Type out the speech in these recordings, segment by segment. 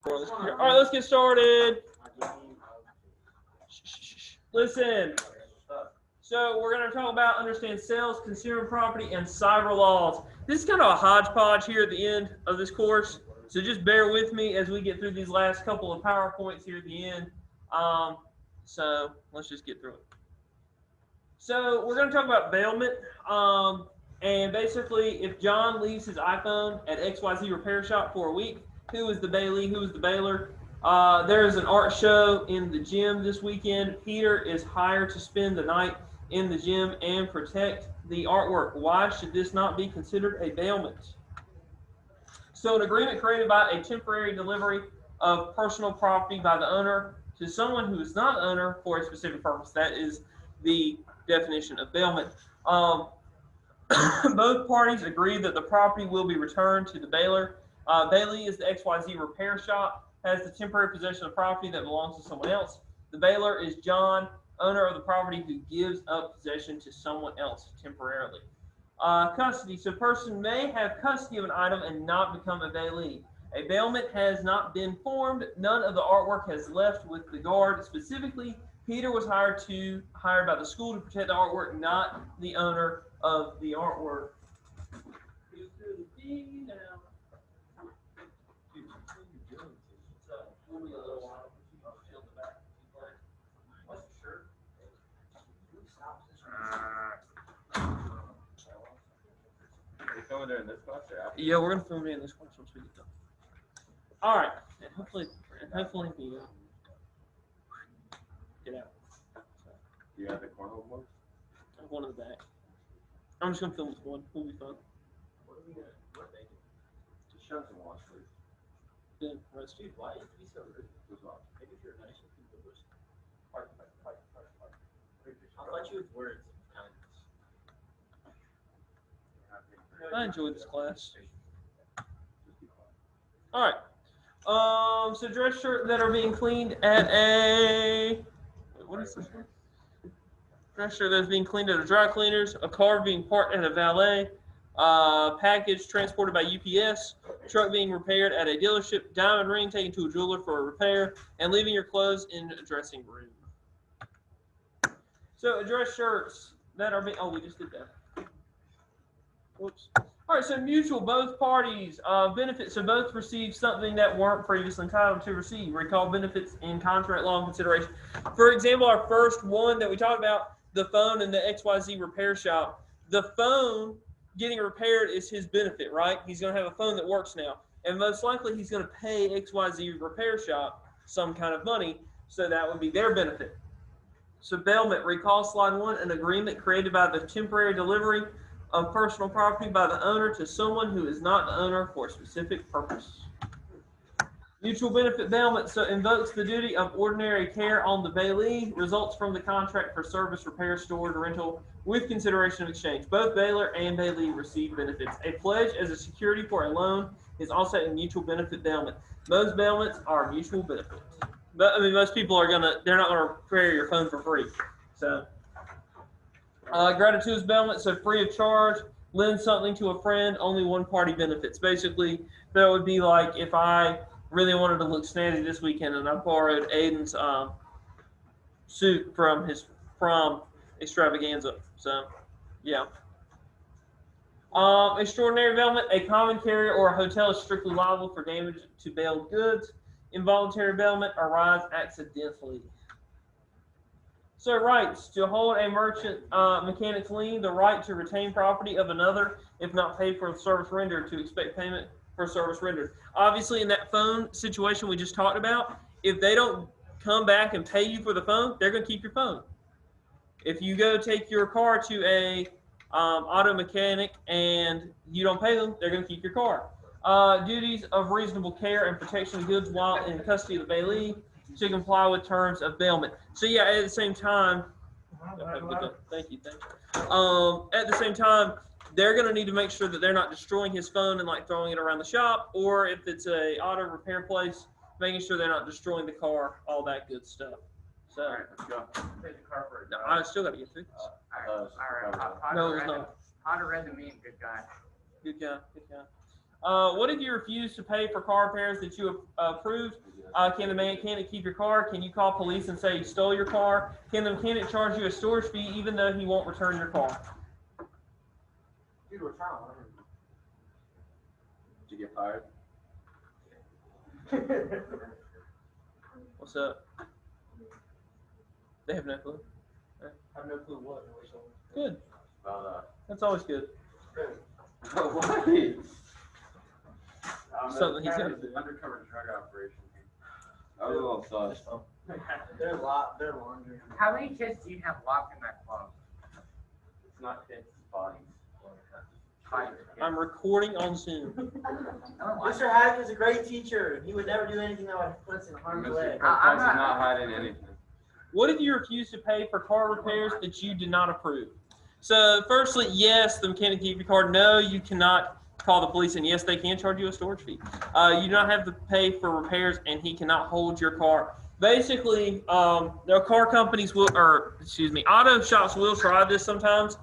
All right, let's get started. Listen. So we're going to talk about understand sales, consumer property, and cyber laws. This is kind of a hodgepodge here at the end of this course. So just bear with me as we get through these last couple of PowerPoints here at the end. So let's just get through it. So we're going to talk about bailment. And basically, if John leaves his iPhone at XYZ repair shop for a week, who is the bailee? Who is the bailer? There is an art show in the gym this weekend. Peter is hired to spend the night in the gym and protect the artwork. Why should this not be considered a bailment? So an agreement created by a temporary delivery of personal property by the owner to someone who is not the owner for a specific purpose. That is the definition of bailment. Both parties agree that the property will be returned to the bailer. Bailee is the XYZ repair shop, has the temporary possession of property that belongs to someone else. The bailer is John, owner of the property, who gives up possession to someone else temporarily. Custody. So a person may have custody of an item and not become a bailee. A bailment has not been formed. None of the artwork has left with the guard. Specifically, Peter was hired by the school to protect the artwork, not the owner of the artwork. Yeah, we're gonna film it in this class once we get done. All right, and hopefully we get out. You have the cornhole board? I have one in the back. I'm just gonna film this one. It'll be fun. What are they doing? Just shove some wash, please. Yeah, right. Dude, why is he so rude? Maybe if you're nice, you can do this. I thought you with words of kindness. I enjoyed this class. All right. So dress shirt that are being cleaned at a. What is this one? Dress shirt that's being cleaned at a dry cleaners. A car being parked at a valet. Package transported by UPS. Truck being repaired at a dealership. Diamond ring taken to a jeweler for a repair, and leaving your clothes in a dressing room. So dress shirts that are being. Oh, we just did that. Whoops. All right, so mutual, both parties benefit. So both receive something that weren't previously entitled to receive. Recall benefits in contract law and consideration. For example, our first one that we talked about, the phone in the XYZ repair shop. The phone getting repaired is his benefit, right? He's going to have a phone that works now. And most likely he's going to pay XYZ repair shop some kind of money, so that would be their benefit. So bailment, recall slide 1, an agreement created by the temporary delivery of personal property by the owner to someone who is not the owner for a specific purpose. Mutual benefit bailment so invokes the duty of ordinary care on the bailee, results from the contract for service, repair, storage, rental, with consideration of exchange. Both bailer and bailee receive benefits. A pledge as a security for a loan is also a mutual benefit bailment. Most bailments are mutual benefit. But I mean, most people they're not gonna repair your phone for free. So. Gratuitous bailment, so free of charge. Lend something to a friend, only one party benefits. Basically, that would be like if I really wanted to look snazzy this weekend and I borrowed Aiden's suit from his prom extravaganza. So, yeah. Extraordinary bailment, a common carrier or a hotel is strictly liable for damage to bailed goods. Involuntary bailment arise accidentally. So rights, to hold a merchant mechanic's lien, the right to retain property of another, if not paid for the service rendered, to expect payment for service rendered. Obviously, in that phone situation we just talked about, if they don't come back and pay you for the phone, they're going to keep your phone. If you go take your car to a auto mechanic and you don't pay them, they're going to keep your car. Duties of reasonable care and protection of goods while in custody of the bailee, to comply with terms of bailment. So yeah, at the same time, thank you. At the same time, they're going to need to make sure that they're not destroying his phone and like throwing it around the shop, or if it's a auto repair place, making sure they're not destroying the car, all that good stuff. So, All right, let's go. Take the car for it. No, I still got to get through this. All right. No, it's not. Potter read the meme. Good guy. Good guy. What if you refuse to pay for car repairs that you approved? Can the mechanic keep your car? Can you call police and say you stole your car? Can the mechanic charge you a storage fee even though he won't return your car? Dude, we're trying. Did you get fired? What's up? They have no clue. I have no clue what. Good. Well, That's always good. what? Something he's got. Undercover drug operation. I was a little sus. They're laundry. How many kids do you have locked in that club? It's not kids, it's bodies. I'm recording on Zoom. Mr. Haddock is a great teacher. He would never do anything that would put us in harm's way. Mr. Cox is not hiding anything. What if you refuse to pay for car repairs that you did not approve? So, firstly, yes, the mechanic keep your car. No, you cannot call the police, and yes, they can charge you a storage fee. You do not have to pay for repairs, and he cannot hold your car. Basically, their car companies will, auto shops will try this sometimes.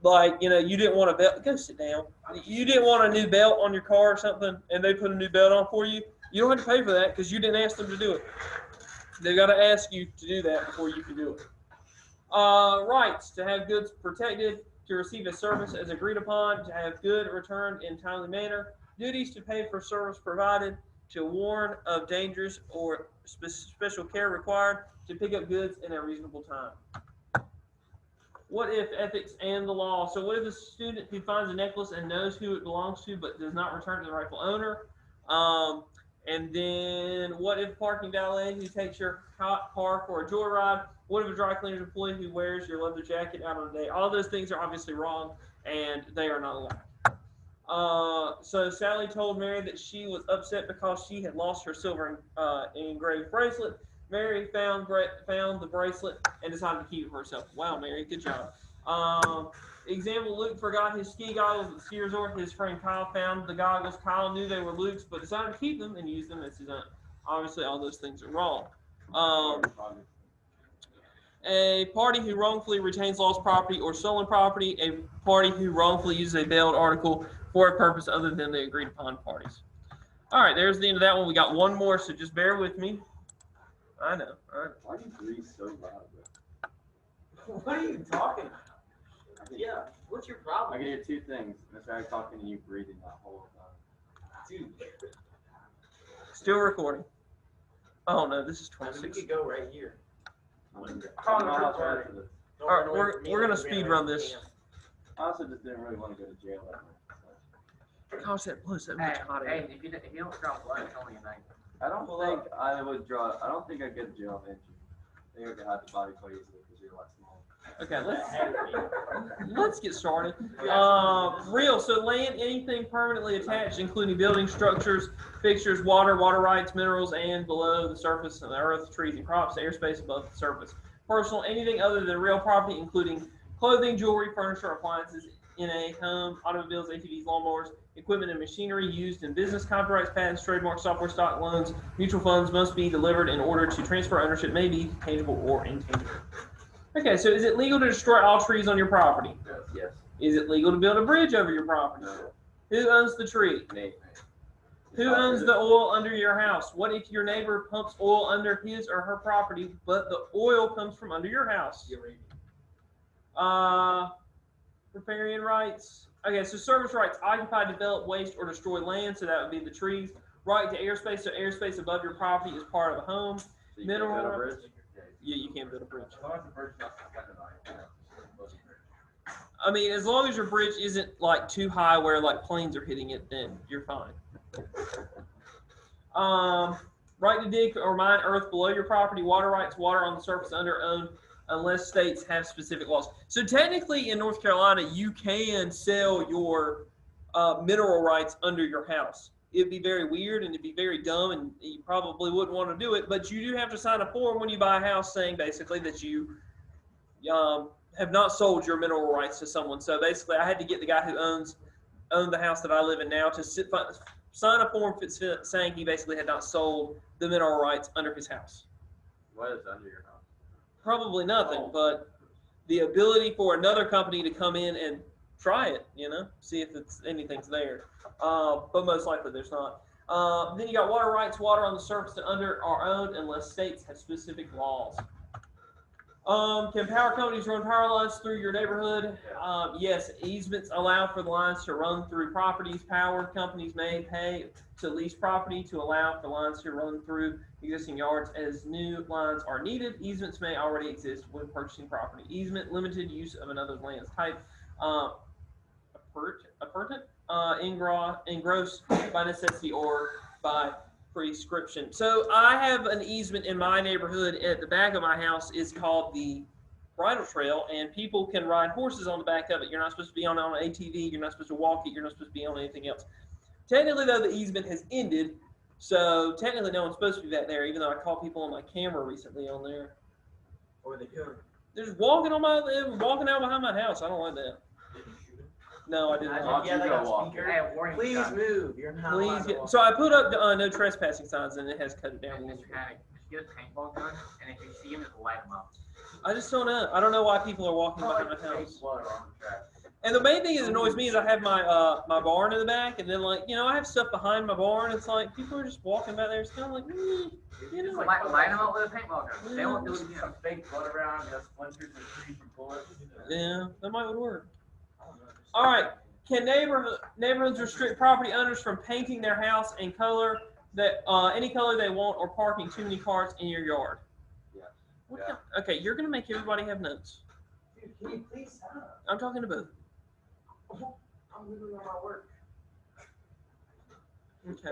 Like, you didn't want a belt. Go sit down. You didn't want a new belt on your car or something, and they put a new belt on for you. You don't have to pay for that because you didn't ask them to do it. They've got to ask you to do that before you can do it. Rights: to have goods protected, to receive a service as agreed upon, to have good returned in timely manner. Duties: to pay for service provided, to warn of dangers or special care required, to pick up goods in a reasonable time. What if ethics and the law? So what if a student who finds a necklace and knows who it belongs to but does not return to the rightful owner? And then what if parking valet who takes your car for a joyride? What if a dry cleaner's employee who wears your leather jacket out on the day? All those things are obviously wrong, and they are not allowed. So Sally told Mary that she was upset because she had lost her silver engraved bracelet. Mary found the bracelet and decided to keep it for herself. Wow, Mary, good job. Example: Luke forgot his ski goggles at the ski resort. His friend Kyle found the goggles. Kyle knew they were Luke's, but decided to keep them and use them as his own. Obviously, all those things are wrong. A party who wrongfully retains lost property or stolen property. A party who wrongfully uses a veiled article for a purpose other than the agreed upon parties. All right, there's the end of that one. We got one more, so just bear with me. I know. All right. Why do you breathe so loud, bro? What are you talking about? Yeah, what's your I problem? can hear two things. Mr. Haddock talking and you breathing that whole time. Dude, Still recording. Oh no, this is I mean, we 26. could go right here. I don't know how to answer this. Don't All right, run away from me we're gonna like you speed ran run away from this. me. I also just didn't really want to go to jail that night. Gosh, that blows so much Hey, hot air. hey, if you don't draw blood, it's only a night. I don't think I would draw. I don't think I'd get a jail entry. I think I could hide the body quite easily because you're like small. Okay, let's get started. Real. So land anything permanently attached, including buildings, structures, fixtures, water rights, minerals, and below the surface of the earth, trees and crops, airspace above the surface. Personal, anything other than real property, including clothing, jewelry, furniture, appliances in a home, automobiles, ATVs, lawnmowers, equipment and machinery used in business, copyrights, patents, trademarks, software, stock, loans, mutual funds must be delivered in order to transfer ownership, may be tangible or intangible. Okay, so is it legal to destroy all trees on your property? Yes. Is it legal to build a bridge over your property? No. Who owns the tree? Nate. Who owns the oil under your house? What if your neighbor pumps oil under his or her property, but the oil comes from under your house? Riparian rights. Okay, so service rights: occupy, develop, waste, or destroy land. So that would be the trees. Right to airspace. So airspace above your property is part of a home. So you Mineral can't build a rights. bridge? Yeah, you can't build a bridge. As long as the bridge is not I mean, as long as your bridge isn't like too high where like planes are hitting it, then you're fine. Right to dig or mine earth below your property. Water rights: water on the surface under owned, unless states have specific laws. So technically, in North Carolina, you can sell your mineral rights under your house. It'd be very weird and it'd be very dumb, and you probably wouldn't want to do it. But you do have to sign a form when you buy a house saying basically that you have not sold your mineral rights to someone. So basically, I had to get the guy who owned the house that I live in now to sign a form saying he basically had not sold the mineral rights under his house. What is under your house? Probably nothing, but the ability for another company to come in and try it, see if anything's there. But most likely there's not. Then you got water rights. Water on the surface and under are owned unless states have specific laws. Can power companies run power lines through your neighborhood? Yes, easements allow for the lines to run through properties. Power companies may pay to lease property to allow for lines to run through existing yards as new lines are needed. Easements may already exist when purchasing property. Easement, limited use of another land's type. Appurtenant, engrossed by necessity or by prescription. So I have an easement in my neighborhood at the back of my house. It's called the bridle trail, and people can ride horses on the back of it. You're not supposed to be on an ATV. You're not supposed to walk it. You're not supposed to be on anything else. Technically, though, the easement has ended, so technically no one's supposed to be back there, even though I caught people on my camera recently on there. What were they doing? They're just walking out behind my house. I don't like that. Did you shoot them? No, I didn't. Yeah, they got a walk. speaker. Hey, warning Please shot. move. You're not allowed Please to get. walk. So I put up no trespassing signs, and it has cut it down a little Mr. bit. Paddock, just get a paintball gun, and if you see him, just light him up. I just don't know. I don't know why people are walking behind my house. And the main thing that annoys me is I have my my barn in the back, and then I have stuff behind my barn. It's like people are just walking back there. It's kind of like, Just light him up with a paintball gun. They won't do it again. Some fake blood around, splinters and trees and bullets. yeah, that might work. All right. Can neighborhoods restrict property owners from painting their house in color that any color they want or parking too many cars in your yard? Yeah. What the- okay, you're gonna make everybody have notes. Dude, can you please stop? I'm talking to both. I'm literally on my work. Okay.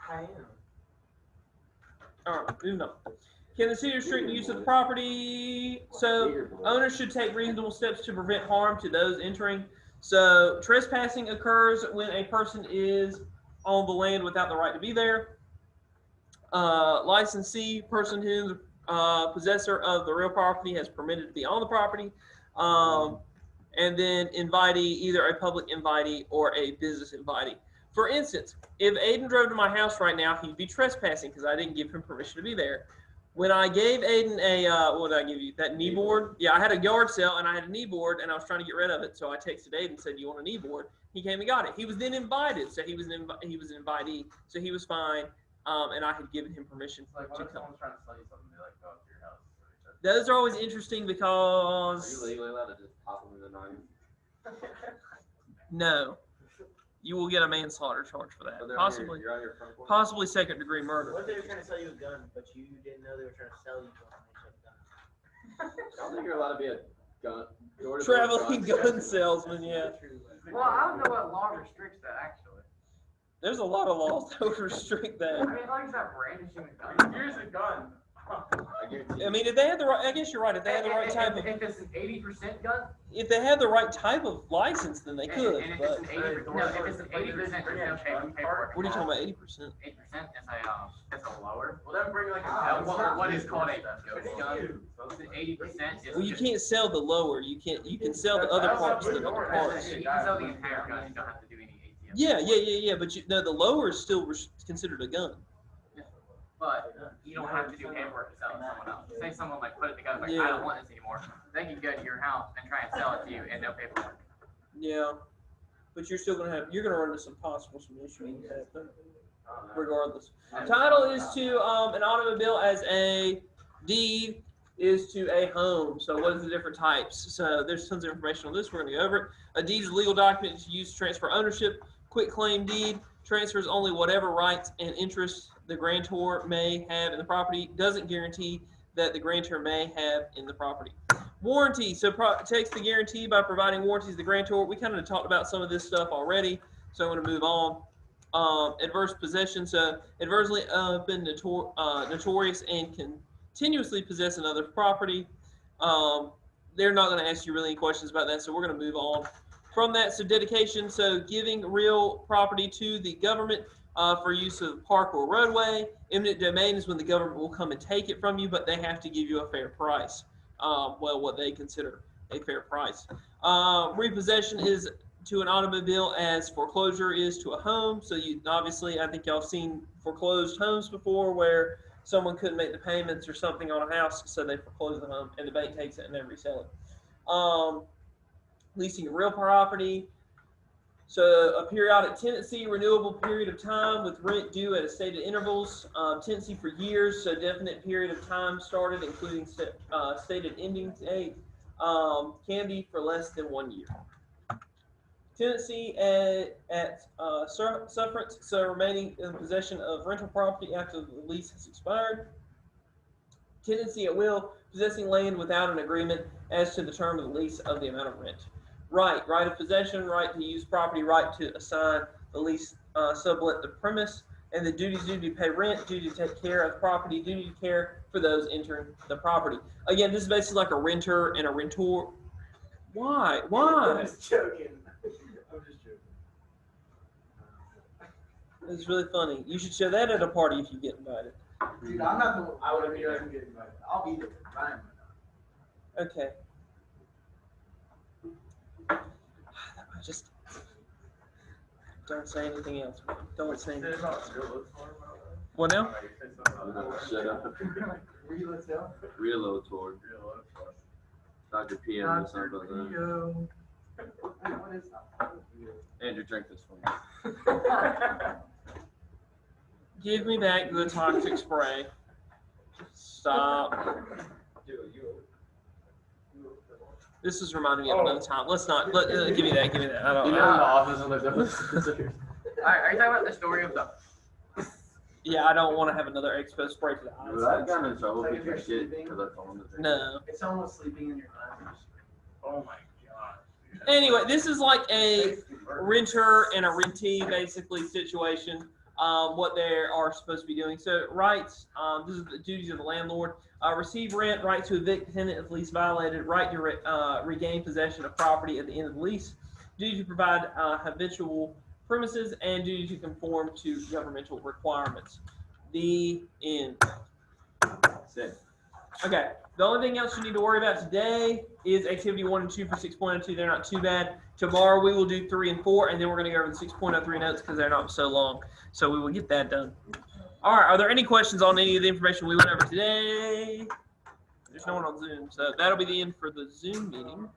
I am. All right, moving on. Can the city restrict the use of the property? So owners should take reasonable steps to prevent harm to those entering. So trespassing occurs when a person is on the land without the right to be there. Licensee, person who the possessor of the real property has permitted to be on the property. And then invitee, either a public invitee or a business invitee. For instance, if Aiden drove to my house right now, he'd be trespassing because I didn't give him permission to be there. When I gave Aiden what did I give you? That knee board? Yeah, I had a yard sale and I had a knee board and I was trying to get rid of it. So I texted Aiden and said, "You want a knee board?" He came and got it. He was then invited, so he was an invitee, so he was fine. And I had given him permission It's like, what to if come. someone's trying to sell you something, they go up to your house? Those are always interesting Are because you legally allowed to just pop them in the nine? no, you will get a manslaughter charge for that. Possibly, You're on your front porch? possibly second-degree murder. What if they were trying to sell you a gun, but you didn't know they were trying to sell you one when they showed I don't think you're allowed to be a gun. door-to-door Traveling gun salesman. salesman, yeah. Well, I don't know what law restricts that, actually. There's a lot of laws that would restrict I that. mean, as long as that brandishing a gun. Here's a gun. I guarantee I mean, if they had the right, I guess you're right. If they had the right If- type of, If it's an 80% gun, if they had the right type of license, then they could. and if But it's an 80%, no, if it's an 80%, there's no paperwork. what are you talking about? 80%? 80% is a lower. Well, then bring like a What is called a ghost gun? So 80% is. Well, you can't sell the lower. You can sell the other parts. The other parts. You can sell the entire gun. You don't have to do any ATM. Yeah. But the lower is still considered a gun. But you don't have to do paperwork to sell it to someone else. Say someone put it together, Yeah. I don't want this anymore. They can go to your house and try and sell it to you and no paperwork. Yeah, but you're still gonna run into some issues with that, but regardless. Title is to an automobile as a deed is to a home. So what is the different types? So there's tons of information on this. We're gonna go over it. A deed is a legal document to use to transfer ownership. Quit claim deed transfers only whatever rights and interests the grantor may have in the property. Doesn't guarantee that the grantor may have in the property. Warranty, so protects the guarantee by providing warranties to the grantor. We kind of talked about some of this stuff already, so I'm going to move on. Adverse possession, so adversely been notorious and continuously possess another property. They're not going to ask you really any questions about that, so we're going to move on from that. So dedication, so giving real property to the government for use of park or roadway. Eminent domain is when the government will come and take it from you, but they have to give you a fair price. What they consider a fair price. Repossession is to an automobile as foreclosure is to a home. So you obviously, I think y'all have seen foreclosed homes before where someone couldn't make the payments or something on a house, so they foreclose the home and the bank takes it and they resell it. leasing real property. So a periodic tenancy, renewable period of time with rent due at stated intervals, tenancy for years, so definite period of time started, including stated ending date, can be for less than 1 year. Tenancy at sufferance, so remaining in possession of rental property after the lease has expired. Tenancy at will, possessing land without an agreement as to the term of the lease of the amount of rent. Right of possession, right to use property, right to assign the lease, sublet the premise, and the duties: duty to pay rent, duty to take care of the property, duty to care for those entering the property. Again, this is basically like a renter and a rentor. Why? I'm just joking. I'm just joking. It's really funny. You should show that at a party if you get invited. Dude, I'm not the. I wouldn't be getting invited. I'll be there. Ryan. Okay. I just don't say anything else. Don't say anything else. What now? Shut up. Realtor. Dr. PM or something like that. Andrew, drink this for me. Give me back the toxic spray. Stop. This is reminding me of another time. Let's not. Give me that. Give me that. I don't You know. know in the office when they're Are you talking about the story of the? Yeah, I don't want to have another expo spray to the Dude, I've eyes. gotten in trouble Like for if you're shit sleeping? because I told him to drink. No. It's almost sleeping in your classes. Oh my god. Anyway, this is like a renter and a rentee basically situation. What they are supposed to be doing. So rights. This is the duties of the landlord. Receive rent. Right to evict tenant if lease violated. Right to regain possession of property at the end of the lease. Duty to provide habitual premises and duty to conform to governmental requirements. The end. Sick. Okay. The only thing else you need to worry about today is activity 1 and 2 for 6.02. They're not too bad. Tomorrow we will do 3 and 4, and then we're going to go over the 6.03 notes because they're not so long. So we will get that done. All right. Are there any questions on any of the information we went over today? There's no one on Zoom, so that'll be the end for the Zoom meeting.